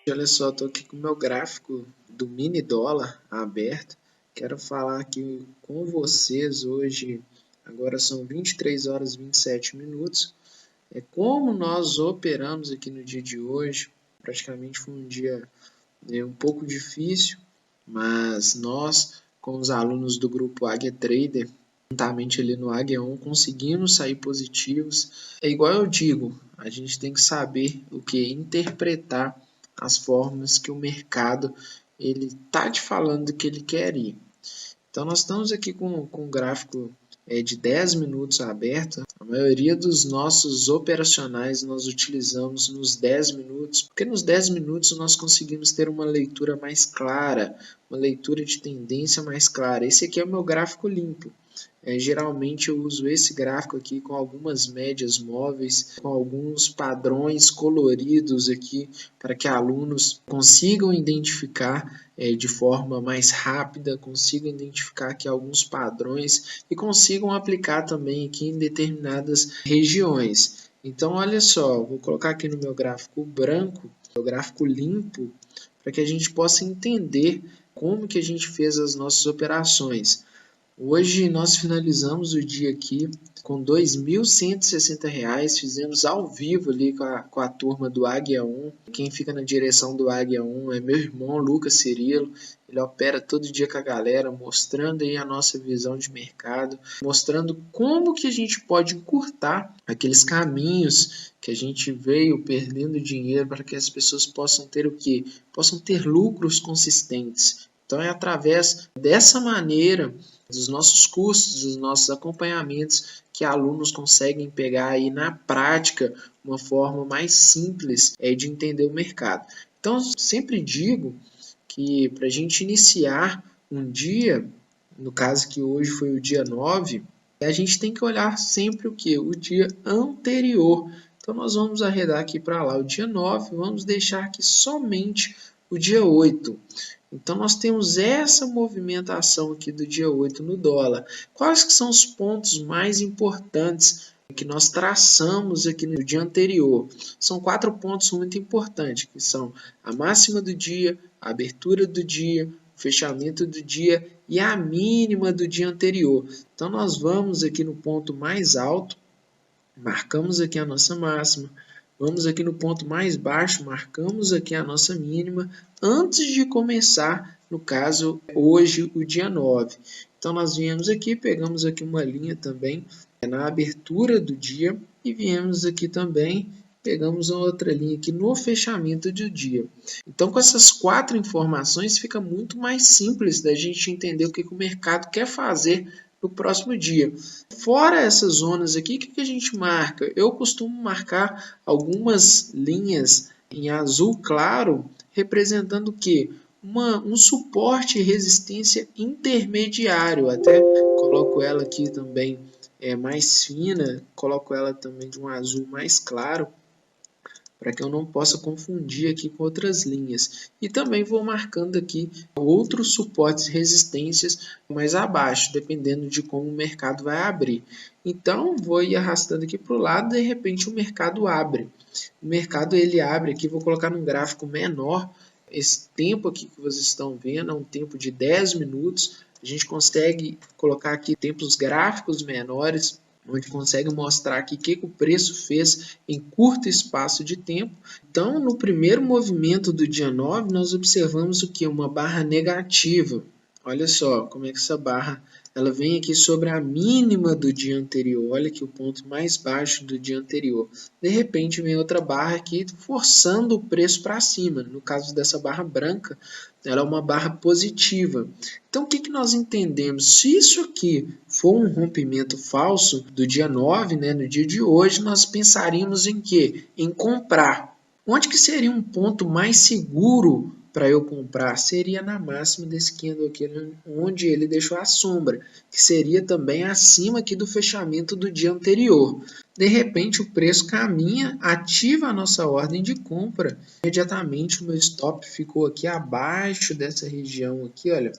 Olha só, estou aqui com o meu gráfico do mini dólar aberto. Quero falar aqui com vocês hoje. Agora são 23 horas e 27 minutos. É como nós operamos aqui no dia de hoje. Praticamente foi um dia um pouco difícil, mas nós, com os alunos do grupo Águia Trader, juntamente ali no Águia 1, conseguimos sair positivos. É igual eu digo, a gente tem que saber o que interpretar as formas que o mercado ele tá te falando que ele quer ir. Então nós estamos aqui com um gráfico de 10 minutos aberto. A maioria dos nossos operacionais nós utilizamos nos 10 minutos, porque nos 10 minutos nós conseguimos ter uma leitura mais clara, uma leitura de tendência mais clara. Esse aqui é o meu gráfico limpo. Geralmente eu uso esse gráfico aqui com algumas médias móveis, com alguns padrões coloridos aqui para que alunos consigam identificar de forma mais rápida, consigam identificar aqui alguns padrões e consigam aplicar também aqui em determinadas regiões. Então olha só, vou colocar aqui no meu gráfico branco, meu gráfico limpo, para que a gente possa entender como que a gente fez as nossas operações. Hoje nós finalizamos o dia aqui com R$ 2.160, fizemos ao vivo ali com a turma do Águia 1. Quem fica na direção do Águia 1 é meu irmão Lucas Cirilo. Ele opera todo dia com a galera, mostrando aí a nossa visão de mercado, mostrando como que a gente pode encurtar aqueles caminhos que a gente veio perdendo dinheiro para que as pessoas possam ter o quê? Possam ter lucros consistentes. Então é através dessa maneira dos nossos cursos, dos nossos acompanhamentos, que alunos conseguem pegar aí na prática uma forma mais simples de entender o mercado. Então, sempre digo que para a gente iniciar um dia, no caso que hoje foi o dia 9, a gente tem que olhar sempre o que? O dia anterior. Então, nós vamos arredar aqui para lá o dia 9, vamos deixar aqui somente o dia 8. Então, nós temos essa movimentação aqui do dia 8 no dólar. Quais que são os pontos mais importantes que nós traçamos aqui no dia anterior? São 4 pontos muito importantes, que são a máxima do dia, a abertura do dia, o fechamento do dia e a mínima do dia anterior. Então, nós vamos aqui no ponto mais alto, marcamos aqui a nossa máxima, vamos aqui no ponto mais baixo, marcamos aqui a nossa mínima, antes de começar, no caso, hoje, o dia 9. Então, nós viemos aqui, pegamos aqui uma linha também na abertura do dia e viemos aqui também, pegamos outra linha aqui no fechamento do dia. Então, com essas 4 informações, fica muito mais simples da gente entender o que o mercado quer fazer no próximo dia. Fora essas zonas aqui, o que a gente marca? Eu costumo marcar algumas linhas em azul claro, representando o quê? Um suporte e resistência intermediário. Até coloco ela aqui também mais fina, coloco ela também de um azul mais claro, para que eu não possa confundir aqui com outras linhas. E também vou marcando aqui outros suportes e resistências mais abaixo, dependendo de como o mercado vai abrir. Então, vou ir arrastando aqui para o lado, de repente o mercado abre. O mercado ele abre aqui, vou colocar num gráfico menor. Esse tempo aqui que vocês estão vendo é um tempo de 10 minutos. A gente consegue colocar aqui tempos gráficos menores, onde consegue mostrar aqui o que o preço fez em curto espaço de tempo. Então, no primeiro movimento do dia 9, nós observamos o que? Uma barra negativa. Olha só como é que essa barra ela vem aqui sobre a mínima do dia anterior. Olha aqui o ponto mais baixo do dia anterior. De repente, vem outra barra aqui forçando o preço para cima. No caso dessa barra branca, ela é uma barra positiva. Então, o que nós entendemos? Se isso aqui for um rompimento falso do dia 9, né, no dia de hoje, nós pensaríamos em quê? Em comprar. Onde que seria um ponto mais seguro para eu comprar? Seria na máxima desse candle aqui, onde ele deixou a sombra, que seria também acima aqui do fechamento do dia anterior. De repente, o preço caminha, ativa a nossa ordem de compra. Imediatamente, o meu stop ficou aqui abaixo dessa região aqui, olha.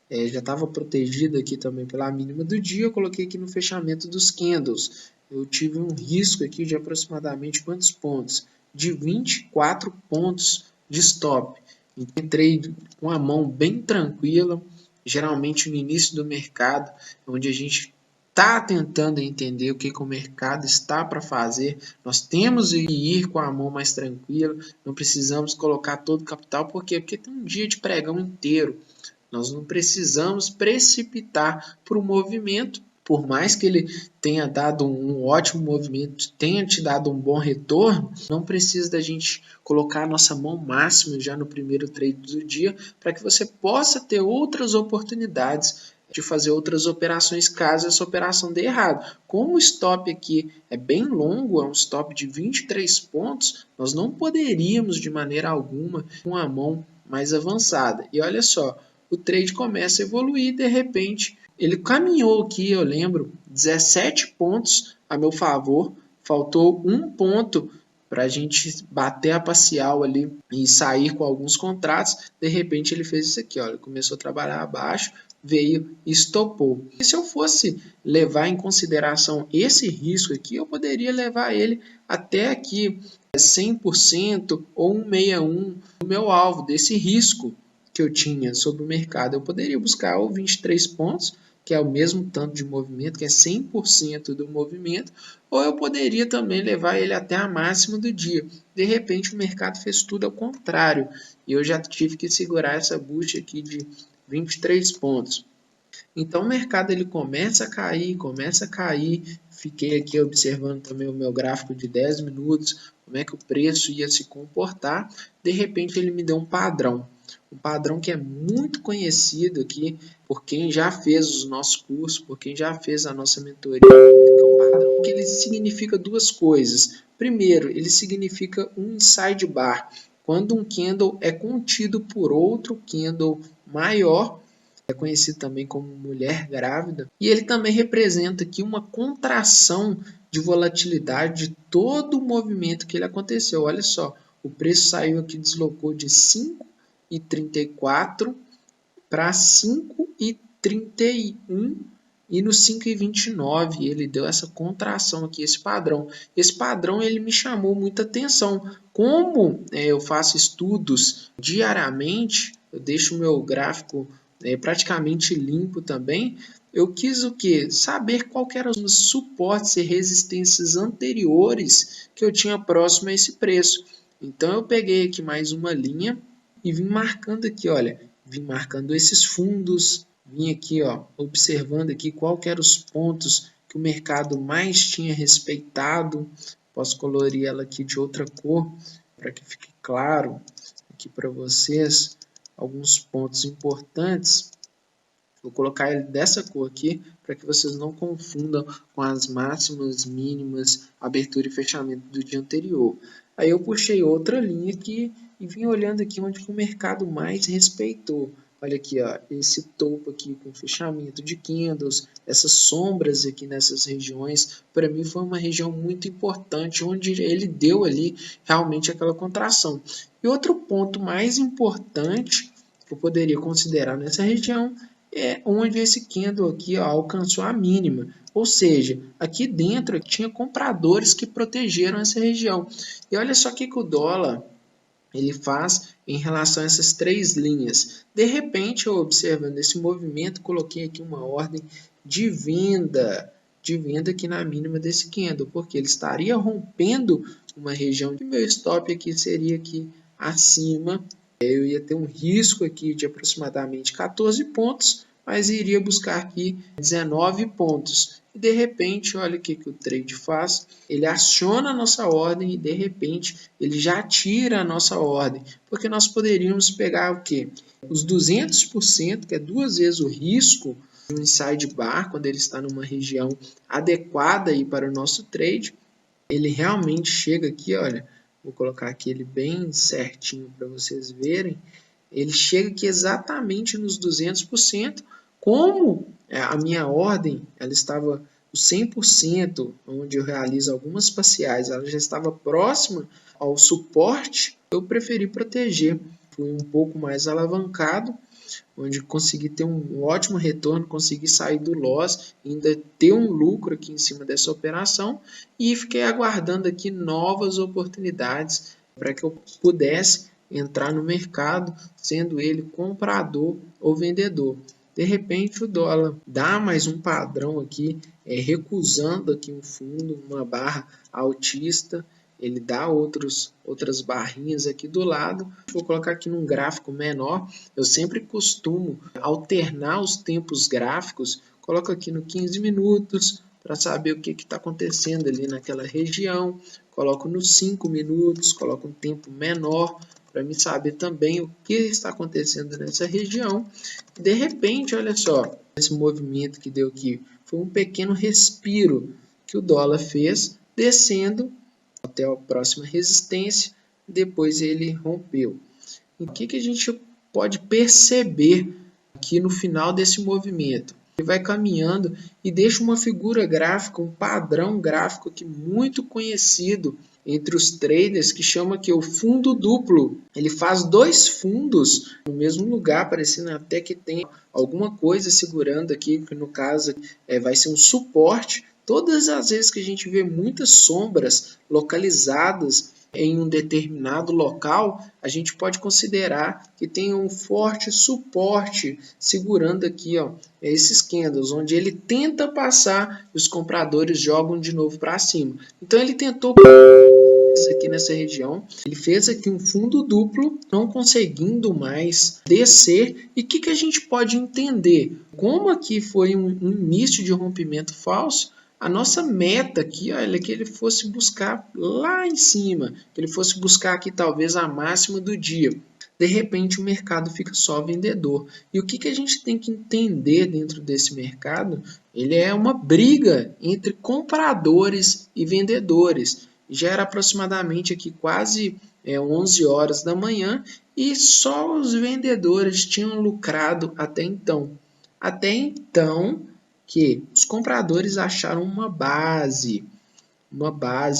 Já estava protegido aqui também pela mínima do dia. Eu coloquei aqui no fechamento dos candles. Eu tive um risco aqui de aproximadamente quantos pontos? De 24 pontos de stop. Entrei com a mão bem tranquila, geralmente no início do mercado, onde a gente está tentando entender o que o mercado está para fazer. Nós temos que ir com a mão mais tranquila, não precisamos colocar todo o capital. Por quê? Porque tem um dia de pregão inteiro. Nós não precisamos precipitar para o movimento, por mais que ele tenha dado um ótimo movimento, tenha te dado um bom retorno, não precisa da gente colocar a nossa mão máxima já no primeiro trade do dia, para que você possa ter outras oportunidades de fazer outras operações caso essa operação dê errado. Como o stop aqui é bem longo, é um stop de 23 pontos, nós não poderíamos de maneira alguma com a mão mais avançada. E olha só, o trade começa a evoluir, de repente ele caminhou aqui, eu lembro, 17 pontos a meu favor, faltou um ponto para a gente bater a parcial ali e sair com alguns contratos. De repente ele fez isso aqui, ó, ele começou a trabalhar abaixo, veio e estopou. E se eu fosse levar em consideração esse risco aqui, eu poderia levar ele até aqui 100% ou 161 do meu alvo, desse risco que eu tinha sobre o mercado. Eu poderia buscar o 23 pontos, que é o mesmo tanto de movimento, que é 100% do movimento, ou eu poderia também levar ele até a máxima do dia. De repente o mercado fez tudo ao contrário, e eu já tive que segurar essa boost aqui de 23 pontos. Então o mercado ele começa a cair, fiquei aqui observando também o meu gráfico de 10 minutos, como é que o preço ia se comportar. De repente ele me deu um padrão que é muito conhecido aqui por quem já fez os nossos cursos, por quem já fez a nossa mentoria. É um padrão que ele significa duas coisas. Primeiro, ele significa um inside bar, quando um candle é contido por outro candle maior, é conhecido também como mulher grávida, e ele também representa aqui uma contração de volatilidade de todo o movimento que ele aconteceu. Olha só, o preço saiu aqui, deslocou de 5,34 para 5,31 e no 5,29 ele deu essa contração aqui, esse padrão. Esse padrão ele me chamou muita atenção. Como eu faço estudos diariamente, eu deixo o meu gráfico praticamente limpo também, eu quis o que? Saber qual eram os suportes e resistências anteriores que eu tinha próximo a esse preço. Então eu peguei aqui mais uma linha e vim marcando aqui, olha, vim marcando esses fundos, vim aqui, ó, observando aqui qual que eram os pontos que o mercado mais tinha respeitado. Posso colorir ela aqui de outra cor para que fique claro aqui para vocês alguns pontos importantes. Vou colocar ele dessa cor aqui para que vocês não confundam com as máximas, mínimas, abertura e fechamento do dia anterior. Aí eu puxei outra linha aqui e vim olhando aqui onde o mercado mais respeitou. Olha aqui, ó, esse topo aqui com fechamento de candles, essas sombras aqui nessas regiões, para mim foi uma região muito importante, onde ele deu ali realmente aquela contração. E outro ponto mais importante que eu poderia considerar nessa região é onde esse candle aqui, ó, alcançou a mínima. Ou seja, aqui dentro tinha compradores que protegeram essa região. E olha só o que o dólar ele faz em relação a essas três linhas. De repente, eu observando esse movimento, coloquei aqui uma ordem de venda aqui na mínima desse candle, porque ele estaria rompendo uma região de meu stop aqui seria aqui acima. Eu ia ter um risco aqui de aproximadamente 14 pontos, mas iria buscar aqui 19 pontos. E de repente, olha o que o trade faz. Ele aciona a nossa ordem e de repente ele já tira a nossa ordem. Porque nós poderíamos pegar o quê? Os 200%, que é duas vezes o risco de um inside bar, quando ele está numa região adequada aí para o nosso trade. Ele realmente chega aqui, olha, vou colocar aqui ele bem certinho para vocês verem. Ele chega aqui exatamente nos 200%. Como a minha ordem ela estava o 100%, onde eu realizo algumas parciais, ela já estava próxima ao suporte, eu preferi proteger. Fui um pouco mais alavancado, onde consegui ter um ótimo retorno, consegui sair do loss, ainda ter um lucro aqui em cima dessa operação e fiquei aguardando aqui novas oportunidades para que eu pudesse entrar no mercado, sendo ele comprador ou vendedor. De repente o dólar dá mais um padrão aqui, recusando aqui um fundo, uma barra altista, ele dá outras barrinhas aqui do lado. Vou colocar aqui num gráfico menor, eu sempre costumo alternar os tempos gráficos, coloco aqui no 15 minutos, para saber o que está acontecendo ali naquela região, coloco nos 5 minutos, coloco um tempo menor, para me saber também o que está acontecendo nessa região. De repente, olha só, esse movimento que deu aqui foi um pequeno respiro que o dólar fez, descendo até a próxima resistência, depois ele rompeu. E o que a gente pode perceber aqui no final desse movimento? Ele vai caminhando e deixa uma figura gráfica, um padrão gráfico aqui muito conhecido entre os traders, que chama aqui o fundo duplo. Ele faz dois fundos no mesmo lugar, parecendo até que tem alguma coisa segurando aqui, que no caso vai ser um suporte. Todas as vezes que a gente vê muitas sombras localizadas em um determinado local, a gente pode considerar que tem um forte suporte segurando aqui, ó, esses candles, onde ele tenta passar e os compradores jogam de novo para cima. Então ele tentou aqui nessa região, ele fez aqui um fundo duplo, não conseguindo mais descer. E o que a gente pode entender? Como aqui foi um início de rompimento falso, a nossa meta aqui, olha, é que ele fosse buscar lá em cima, que ele fosse buscar aqui talvez a máxima do dia. De repente o mercado fica só vendedor. E o que a gente tem que entender dentro desse mercado? Ele é uma briga entre compradores e vendedores. Já era aproximadamente aqui quase 11 horas da manhã e só os vendedores tinham lucrado até então. Até então que os compradores acharam uma base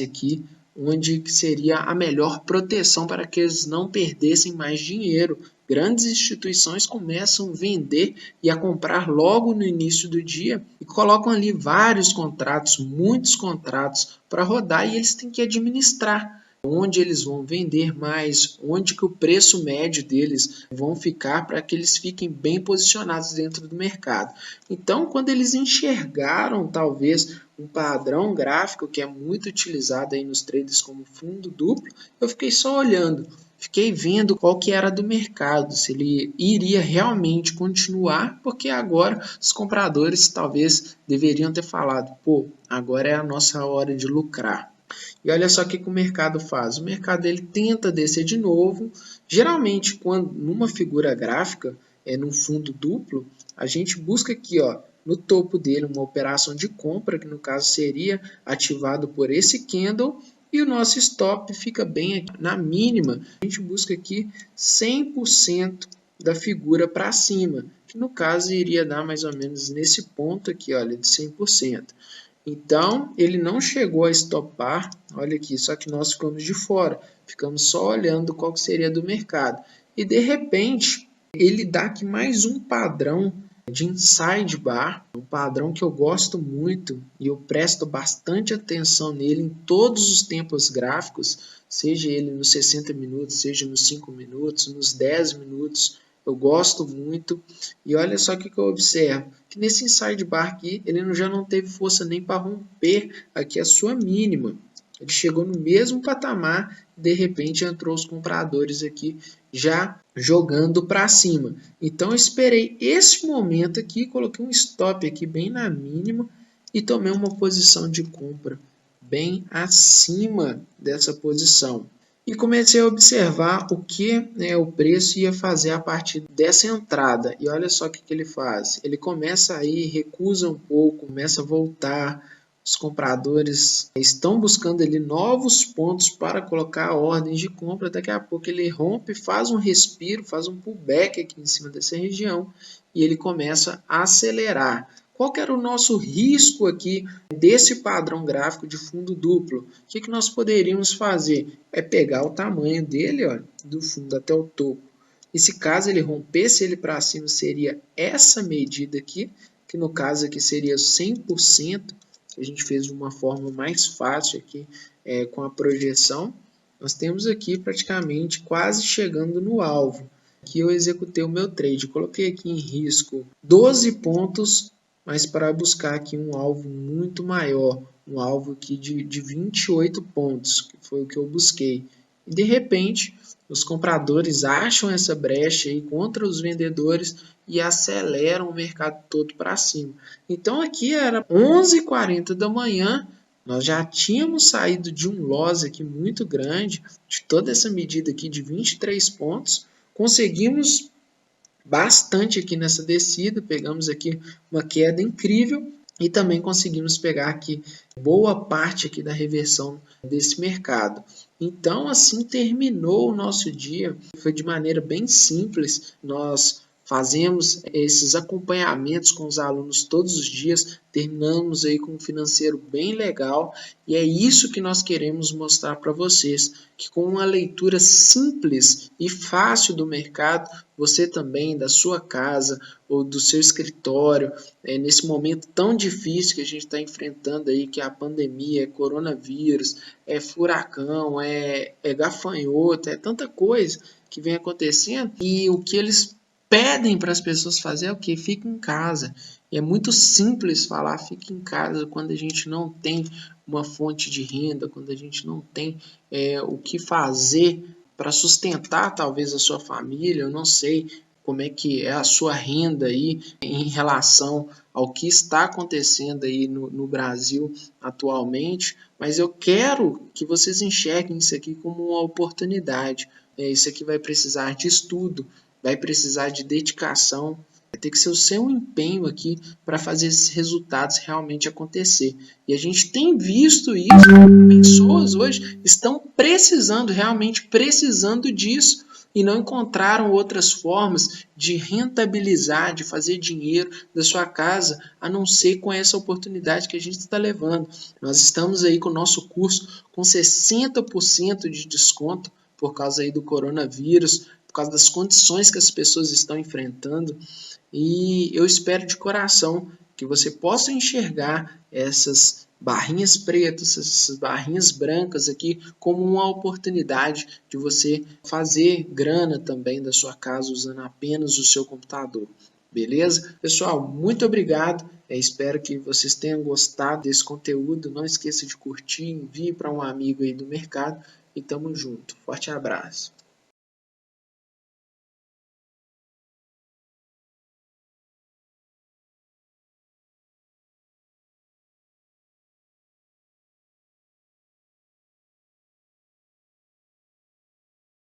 aqui, onde seria a melhor proteção para que eles não perdessem mais dinheiro. Grandes instituições começam a vender e a comprar logo no início do dia e colocam ali vários contratos, muitos contratos para rodar, e eles têm que administrar onde eles vão vender mais, onde que o preço médio deles vão ficar para que eles fiquem bem posicionados dentro do mercado. Então, quando eles enxergaram talvez um padrão gráfico que é muito utilizado aí nos traders como fundo duplo, eu fiquei só olhando, fiquei vendo qual que era do mercado, se ele iria realmente continuar, porque agora os compradores talvez deveriam ter falado, pô, agora é a nossa hora de lucrar. E olha só o que o mercado faz. O mercado ele tenta descer de novo. Geralmente, quando numa figura gráfica, num fundo duplo, a gente busca aqui, ó, no topo dele uma operação de compra, que no caso seria ativado por esse candle, e o nosso stop fica bem aqui na mínima. A gente busca aqui 100% da figura para cima, que no caso iria dar mais ou menos nesse ponto aqui, olha, de 100%. Então, ele não chegou a estopar, olha aqui, só que nós ficamos de fora, ficamos só olhando qual que seria do mercado. E de repente, ele dá aqui mais um padrão de inside bar, um padrão que eu gosto muito e eu presto bastante atenção nele em todos os tempos gráficos, seja ele nos 60 minutos, seja nos 5 minutos, nos 10 minutos. Eu gosto muito. E olha só o que eu observo. Que nesse inside bar aqui, ele já não teve força nem para romper aqui a sua mínima. Ele chegou no mesmo patamar. De repente entrou os compradores aqui já jogando para cima. Então eu esperei esse momento aqui. Coloquei um stop aqui bem na mínima. E tomei uma posição de compra bem acima dessa posição. E comecei a observar o que o preço ia fazer a partir dessa entrada. E olha só o que ele faz. Ele começa aí, recusa um pouco, começa a voltar. Os compradores estão buscando ali novos pontos para colocar ordens de compra. Daqui a pouco ele rompe, faz um respiro, faz um pullback aqui em cima dessa região e ele começa a acelerar. Qual que era o nosso risco aqui desse padrão gráfico de fundo duplo? O que nós poderíamos fazer? É pegar o tamanho dele, ó, do fundo até o topo. E se caso ele rompesse ele para cima, seria essa medida aqui, que no caso aqui seria 100%. A gente fez de uma forma mais fácil aqui com a projeção. nós temos aqui praticamente quase chegando no alvo. Aqui eu executei o meu trade, coloquei aqui em risco 12 pontos, mas para buscar aqui um alvo muito maior, um alvo aqui de 28 pontos, que foi o que eu busquei. E de repente, os compradores acham essa brecha aí contra os vendedores e aceleram o mercado todo para cima. Então aqui era 11h40 da manhã, nós já tínhamos saído de um loss aqui muito grande, de toda essa medida aqui de 23 pontos, conseguimos bastante aqui nessa descida, pegamos aqui uma queda incrível e também conseguimos pegar aqui boa parte aqui da reversão desse mercado. Então, assim terminou o nosso dia. Foi de maneira bem simples. Nós fazemos esses acompanhamentos com os alunos todos os dias, terminamos aí com um financeiro bem legal e é isso que nós queremos mostrar para vocês, que com uma leitura simples e fácil do mercado, você também da sua casa ou do seu escritório, nesse momento tão difícil que a gente está enfrentando aí, que é a pandemia, é coronavírus, é furacão, é gafanhoto, é tanta coisa que vem acontecendo e o que eles pedem para as pessoas fazer é o que? Fica em casa. E é muito simples falar fique em casa quando a gente não tem uma fonte de renda, quando a gente não tem o que fazer para sustentar talvez a sua família. Eu não sei como é que é a sua renda aí em relação ao que está acontecendo aí no Brasil atualmente, mas eu quero que vocês enxerguem isso aqui como uma oportunidade. Isso aqui vai precisar de estudo, vai precisar de dedicação, vai ter que ser o seu empenho aqui para fazer esses resultados realmente acontecer. E a gente tem visto isso, pessoas hoje estão precisando, realmente precisando disso e não encontraram outras formas de rentabilizar, de fazer dinheiro da sua casa, a não ser com essa oportunidade que a gente está levando. Nós estamos aí com o nosso curso com 60% de desconto por causa aí do coronavírus, por causa das condições que as pessoas estão enfrentando. E eu espero de coração que você possa enxergar essas barrinhas pretas, essas barrinhas brancas aqui como uma oportunidade de você fazer grana também da sua casa usando apenas o seu computador. Beleza? Pessoal, muito obrigado. Espero que vocês tenham gostado desse conteúdo. Não esqueça de curtir, envie para um amigo aí do mercado e tamo junto. Forte abraço.